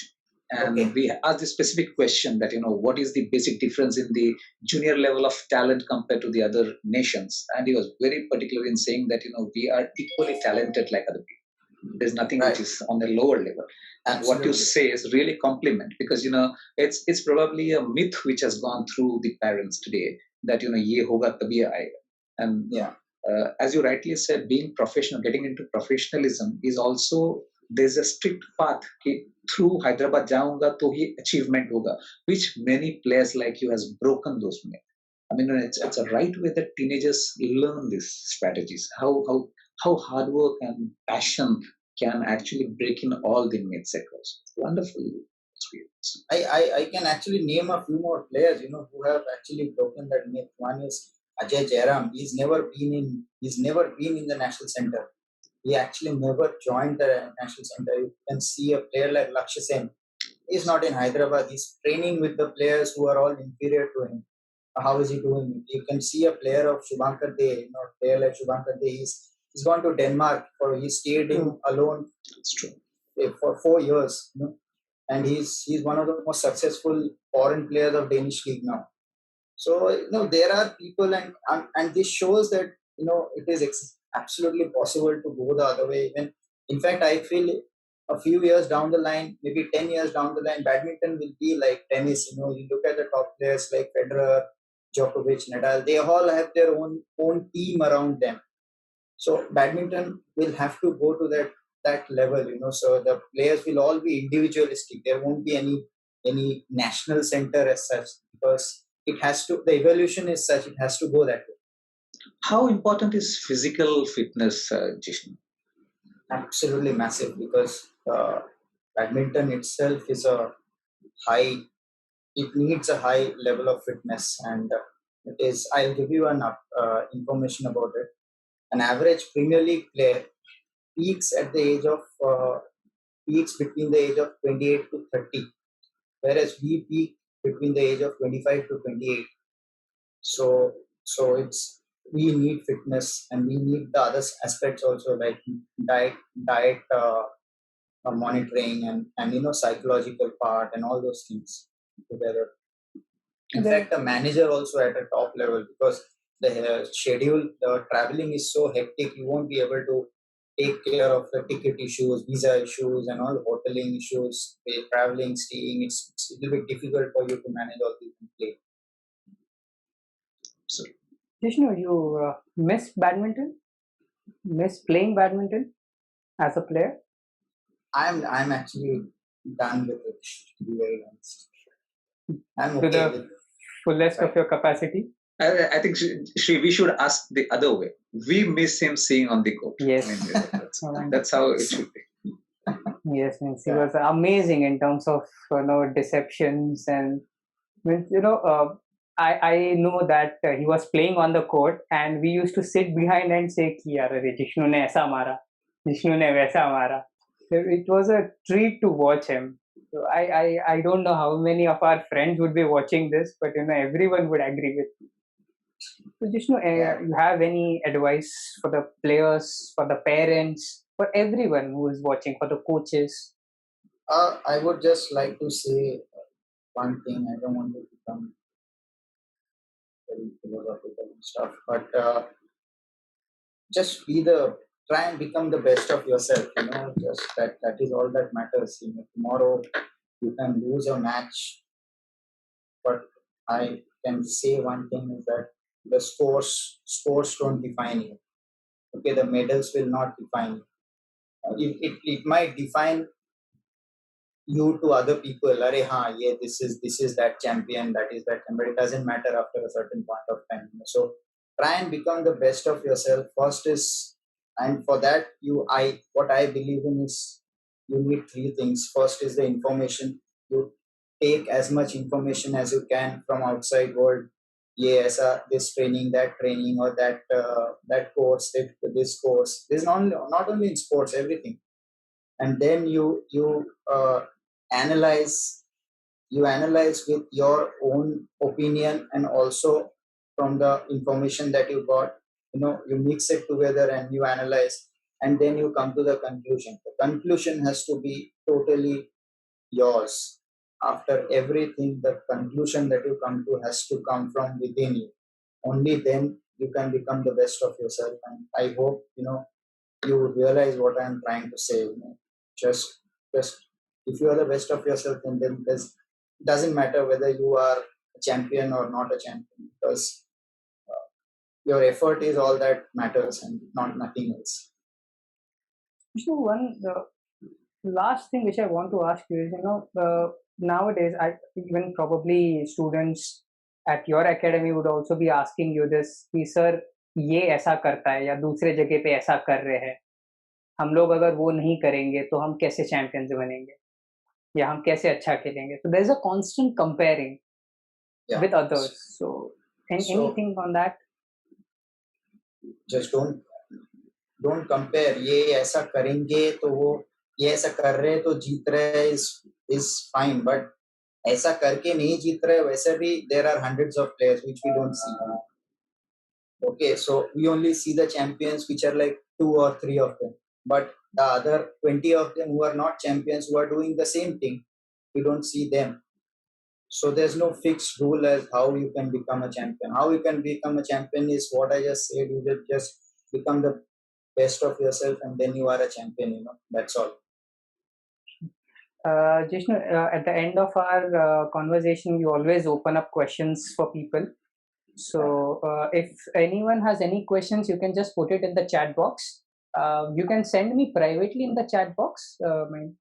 And we asked the specific question that what is the basic difference in the junior level of talent compared to the other nations, and he was very particular in saying that we are equally talented like other people. There's nothing which is on the lower level. And what you say is really compliment, because it's probably a myth which has gone through the parents today that ye hoga tabhi aayega. And as you rightly said, being professional, getting into professionalism is also, there's a strict path कि through Hyderabad जाऊंगा तो ही achievement होगा, which many players like you has broken those myths. I mean, it's a right way that teenagers learn these strategies. How hard work and passion can actually break in all the myths across. Wonderful experience. I can actually name a few more players, who have actually broken that myth. One is Ajay Jairam. He's never been in the national center. He actually never joined the national center. You can see a player like Lakshya Sen. He's not in Hyderabad. He's training with the players who are all inferior to him. How is he doing it? You can see a player of Shubhankar Dey, player like Shubhankar Dey. He's gone to Denmark, or he stayed in alone for 4 years. And he's one of the most successful foreign players of Danish league now. So there are people, and this shows that it is absolutely possible to go the other way. And in fact, I feel a few years down the line, maybe 10 years down the line, badminton will be like tennis. You look at the top players like Federer, Djokovic, Nadal. They all have their own team around them. So badminton will have to go to that level. So the players will all be individualistic. There won't be any national center as such, because it has to. The evolution is such. It has to go that way. How important is physical fitness, Jishnu? Absolutely massive, because badminton itself is it needs a high level of fitness, and it is. I'll give you an information about it. An average Premier League player peaks between the age of 28 to 30, whereas we peak between the age of 25 to 28. So we need fitness, and we need the other aspects also, like diet monitoring, and psychological part, and all those things together. In fact, the manager also at a top level, because the traveling is so hectic, you won't be able to take care of the ticket issues, visa issues, and all hoteling issues, traveling, staying. It's a little bit difficult for you to manage all these and play. So, Jishnu, you miss badminton? Miss playing badminton as a player? I'm actually done with it, to be very honest. I'm To okay the with fullest of your capacity? I think we should ask the other way. We miss him seeing on the court. Yes. That's how it should be. Yes, means he was amazing in terms of deceptions, and means I know that he was playing on the court, and we used to sit behind and say कि यार अरे Jishnu ने ऐसा मारा, Jishnu ने वैसा मारा. It was a treat to watch him. So I don't know how many of our friends would be watching this, but everyone would agree with me. So Jishnu, you have any advice for the players, for the parents, for everyone who is watching, for the coaches? I would just like to say one thing. I don't want to become very philosophical and stuff, but just try and become the best of yourself. Just that is all that matters. Tomorrow you can lose a match, but I can say one thing is that the scores don't define you. Okay, the medals will not define you. It might define you to other people. Arey, yeah, this is that champion, that is that champion. But it doesn't matter after a certain point of time. So try and become the best of yourself. First is, and for that what I believe in is, you need 3 things. First is the information. You take as much information as you can from outside world. Yes, this training, that training, or that course, this course. This is not only in sports, everything. And then you analyze you analyze with your own opinion and also from the information that you got. You mix it together and you analyze, and then you come to the conclusion. The conclusion has to be totally yours. After everything, the conclusion that you come to has to come from within you. Only then you can become the best of yourself. And I hope you realize what I'm trying to say. Just if you are the best of yourself, then there's doesn't matter whether you are a champion or not a champion, because your effort is all that matters and not nothing else. So one last thing which I want to ask you is, nowadays, even probably students at your academy would also be asking you this, कि sir ये ऐसा करता है या दूसरे जगह पे ऐसा कर रहे हैं, हम लोग अगर वो नहीं करेंगे तो हम कैसे चैंपियंस बनेंगे या हम कैसे अच्छा खेलेंगे. So there is a constant comparing with others. So anything on that? Just don't compare. ये ऐसा करेंगे तो वो ये ऐसा कर रहे तो जीत रहे is fine, but ऐसा करके नहीं जीत रहे वैसे भी there are hundreds of players which we don't see. Okay, so we only see the champions which are like 2 or 3 of them, but the other 20 of them who are not champions, who are doing the same thing, we don't see them. So there's no fixed rule as how you can become a champion. How you can become a champion is what I just said. You will just become the best of yourself and then you are a champion, that's all. Jishnu, at the end of our conversation, we always open up questions for people. So if anyone has any questions, you can just put it in the chat box. You can send me privately in the chat box, and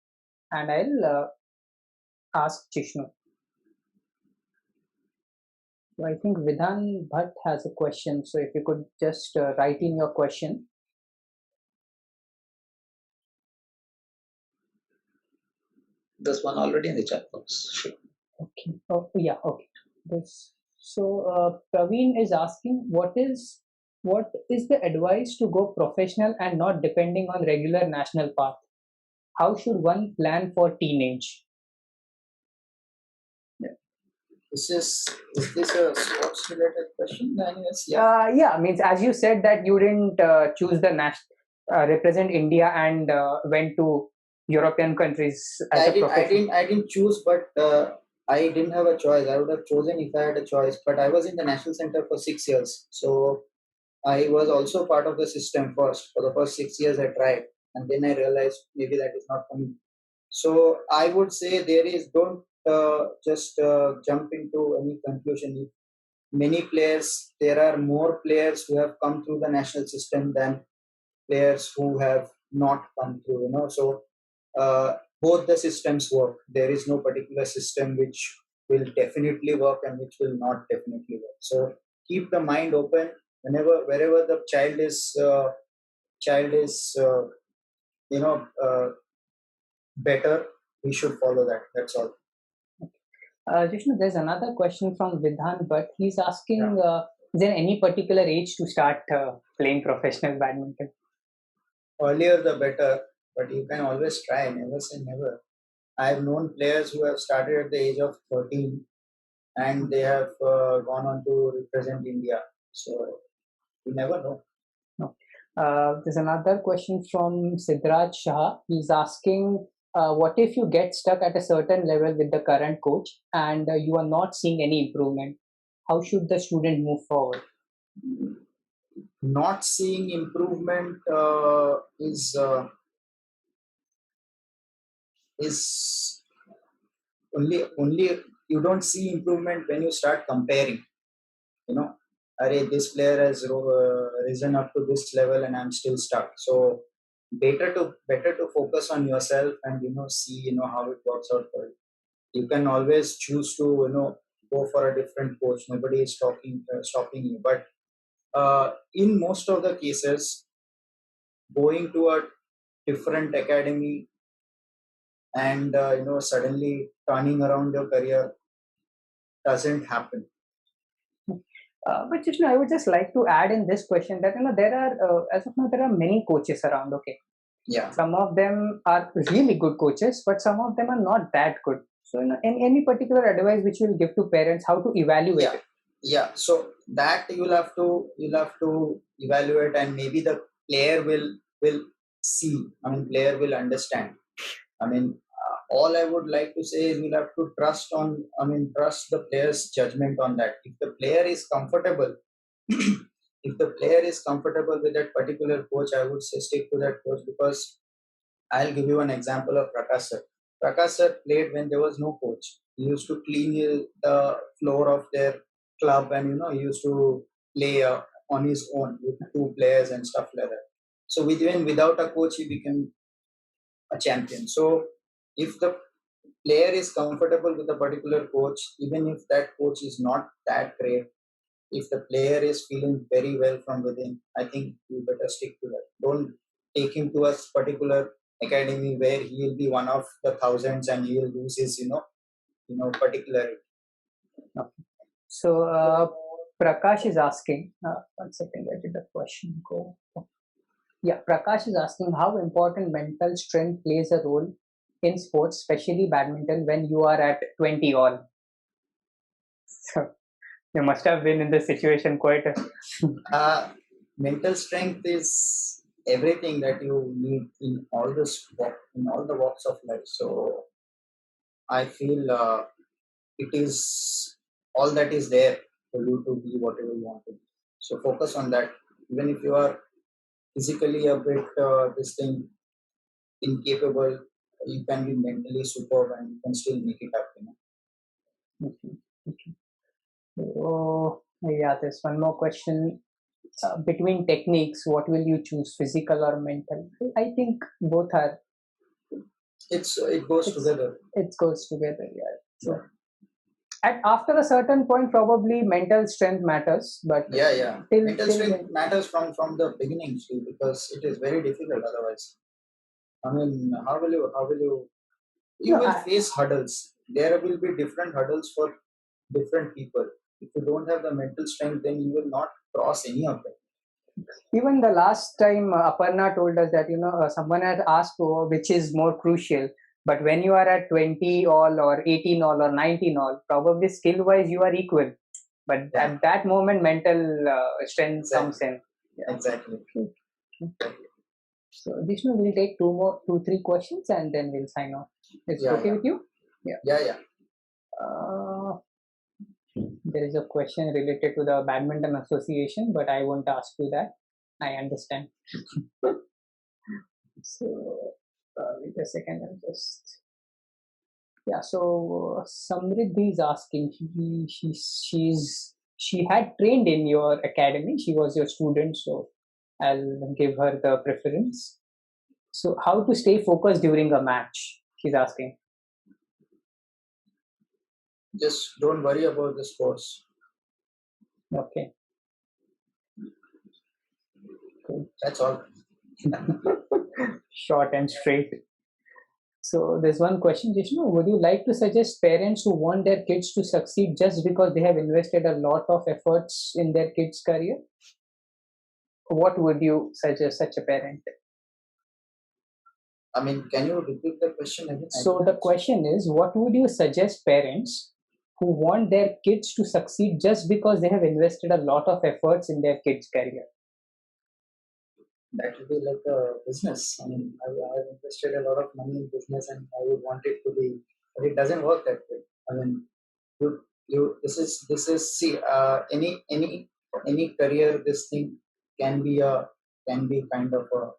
I'll ask Jishnu. So I think Vidhan Bhatt has a question. So if you could just write in your question. There's one already in the chat box. Sure. Okay. Oh, yeah. Okay. So Praveen is asking, what is the advice to go professional and not depending on regular national path? How should one plan for teenage? Is this a sports related question? Yes. Yeah. Means as you said that you didn't choose the represent India and went to European countries as a professional. I didn't choose, but I didn't have a choice. I would have chosen if I had a choice, but I was in the national center for 6 years. So I was also part of the system first. For the first 6 years I tried, and then I realized maybe that is not for me. So I would say don't just jump into any conclusion. Many players, there are more players who have come through the national system than players who have not come through, So both the systems work. There is no particular system which will definitely work and which will not definitely work. So keep the mind open. Wherever the child is better, we should follow that. That's all. Jishnu, there's another question from Vidhan, but he's asking, is there any particular age to start playing professional badminton? Earlier the better, but you can always try. Never say never. I have known players who have started at the age of 13 and they have gone on to represent India. So you never know. There's another question from Siddharth Shah. He's asking, what if you get stuck at a certain level with the current coach and you are not seeing any improvement? How should the student move forward? Not seeing improvement is only you don't see improvement when you start comparing. This player has risen up to this level and I'm still stuck. So better to focus on yourself and see how it works out for you. You can always choose to go for a different coach. Nobody is stopping you, but in most of the cases, going to a different academy and suddenly turning around your career doesn't happen. But Jishnu, I would just like to add in this question that there are as of now there are many coaches around. Okay. Yeah. Some of them are really good coaches, but some of them are not that good. So, any particular advice which you will give to parents how to evaluate it? Yeah. So that you'll have to evaluate, and maybe the player will see. I mean, player will understand. I mean, all I would like to say is you'll have to trust the player's judgment on that. If the player is comfortable, if the player is comfortable with that particular coach, I would say stick to that coach, because I'll give you an example of Prakash sir. Prakash sir played when there was no coach. He used to clean the floor of their club, and he used to play on his own with two players and stuff like that. So even without a coach, he became a champion. So if the player is comfortable with a particular coach, even if that coach is not that great, if the player is feeling very well from within, I think you better stick to that. Don't take him to a particular academy where he will be one of the thousands and he will lose his, particularity. Okay. So Prakash is asking, one second, where did the question go? Yeah, Prakash is asking how important mental strength plays a role in sports, especially badminton, when you are at 20 all. So you must have been in this situation quite Mental strength is everything that you need in all the walks of life. So I feel it is all that is there for you to be whatever you want to be. So focus on that. Even if you are physically a bit this thing incapable, you can be mentally superb and you can still make it up. Okay. So yeah, there's one more question. Between techniques, what will you choose, physical or mental? I think both are. It goes together. It goes together, yeah. So after a certain point, probably mental strength matters, but mental strength matters from the beginning too, because it is very difficult otherwise. I mean, how will you will face hurdles. There will be different hurdles for different people. If you don't have the mental strength, then you will not cross any of them. Even the last time Aparna told us that someone had asked which is more crucial, but when you are at 20 all or 18 all or 19 all, probably skill wise you are equal, but at that moment mental strength comes in. Exactly. So Jishnu, we'll take two, three questions and then we'll sign off. Is it okay with you? Yeah. There is a question related to the Badminton Association, but I won't ask you that. I understand. So, wait a second, I'll just. Yeah, so Samriddhi is asking. She had trained in your academy. She was your student, so I'll give her the preference. So, how to stay focused during a match? She's asking. Just don't worry about the scores. Okay. Cool. That's all. Short and straight. So there's one question, Jishnu. Would you like to suggest parents who want their kids to succeed just because they have invested a lot of efforts in their kids' career? What would you suggest such a parent? I mean, can you repeat the question again? So the question is, what would you suggest parents who want their kids to succeed just because they have invested a lot of efforts in their kids' career? That would be like a business. I mean, I have invested a lot of money in business, and I would want it to be, but it doesn't work that way. I mean, this is see, any career, this thing can be kind of a,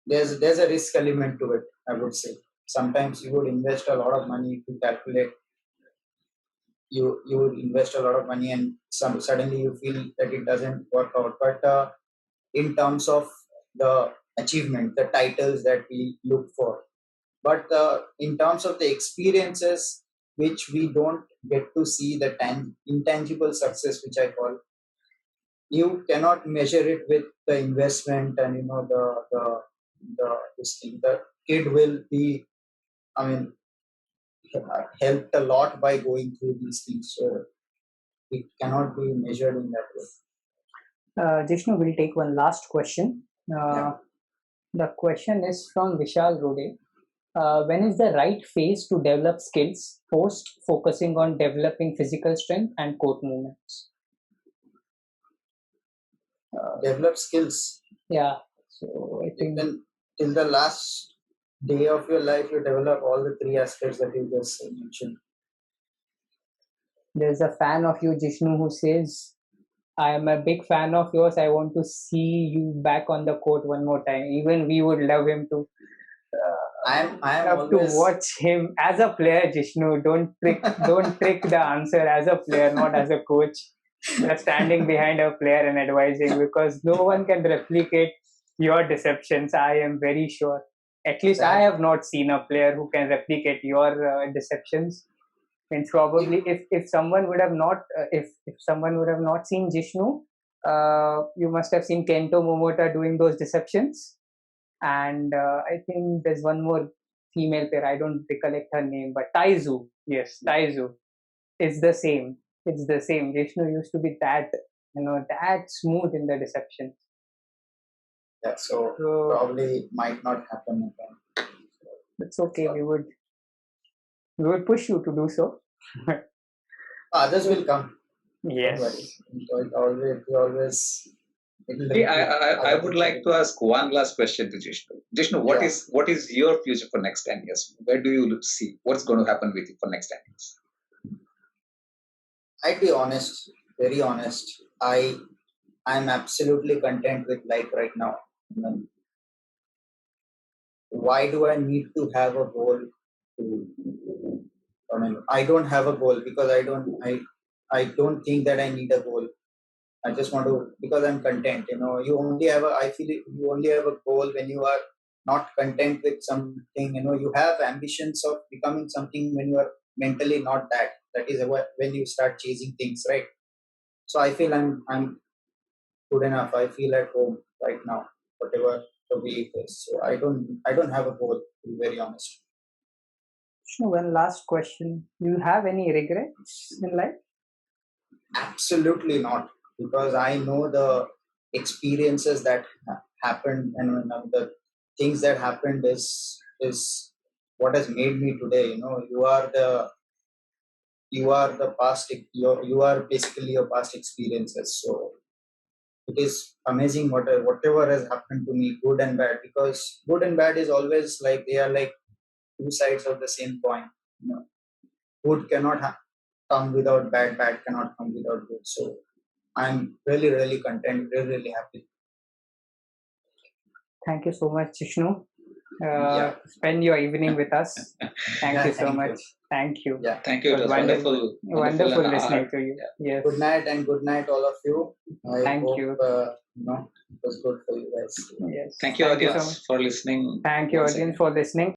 there's a risk element to it, I would say. Sometimes you would invest a lot of money to calculate. You would invest a lot of money, and suddenly you feel that it doesn't work out. But in terms of the achievement, the titles that we look for, but in terms of the experiences which we don't get to see, the intangible success, which I call, you cannot measure it with the investment and this thing. The kid will be, I mean, helped a lot by going through these things, so it cannot be measured in that way. Jishnu, we'll take one last question. The question is from Vishal Rode. When is the right phase to develop skills post focusing on developing physical strength and court movements? Develop skills. Yeah. So I think Till the last day of your life, you develop all the three aspects that you just mentioned. there's a fan of you, Jishnu, who says, I am a big fan of yours. I want to see you back on the court one more time. Even we would love him to. I am Love to always watch him as a player, Jishnu. Don't trick the answer as a player, not as a coach. You're standing behind a player and advising, because no one can replicate your deceptions. I am very sure. At least I have not seen a player who can replicate your deceptions. Means probably if someone would have not if someone would have not seen Jishnu, you must have seen Kento Momota doing those deceptions. And I think there's one more female player. I don't recollect her name, but Taizu. Yes, Taizu. It's the same. It's the same. Jishnu used to be that that smooth in the deception. Yeah, so probably might not happen again. It's okay. We would push you to do so. Others will come. Yes. Always. I would like to ask one last question to Jishnu. Jishnu, what is your future for next 10 years? Where do you see what's going to happen with you for next 10 years? I'd be honest, very honest. I'm absolutely content with life right now. Why do I need to have a goal? I don't have a goal because I don't think that I need a goal. I just want to, because I'm content. I feel you only have a goal when you are not content with something. You have ambitions of becoming something when you are mentally not that. That is when you start chasing things, right? So I feel I'm good enough. I feel at home right now, whatever the way it is. So I don't have a goal, to be very honest. One last question. Do you have any regrets in life? Absolutely not, because I know the experiences that happened, and the things that happened is what has made me today. You are the past. You are basically your past experiences. So it is amazing whatever has happened to me, good and bad, because good and bad is always like they are like two sides of the same coin. Good cannot come without bad, bad cannot come without good. So I'm really, really content, really, really happy. Thank you so much, Jishnu. Spend your evening with us. Thank you so much. Thank you. Yeah, thank you. It was wonderful listening to you. Yes. Good night and good night, all of you. Thank you. It was good for you guys. Yes. Thank you, audience, for listening. Thank you, audience, for listening.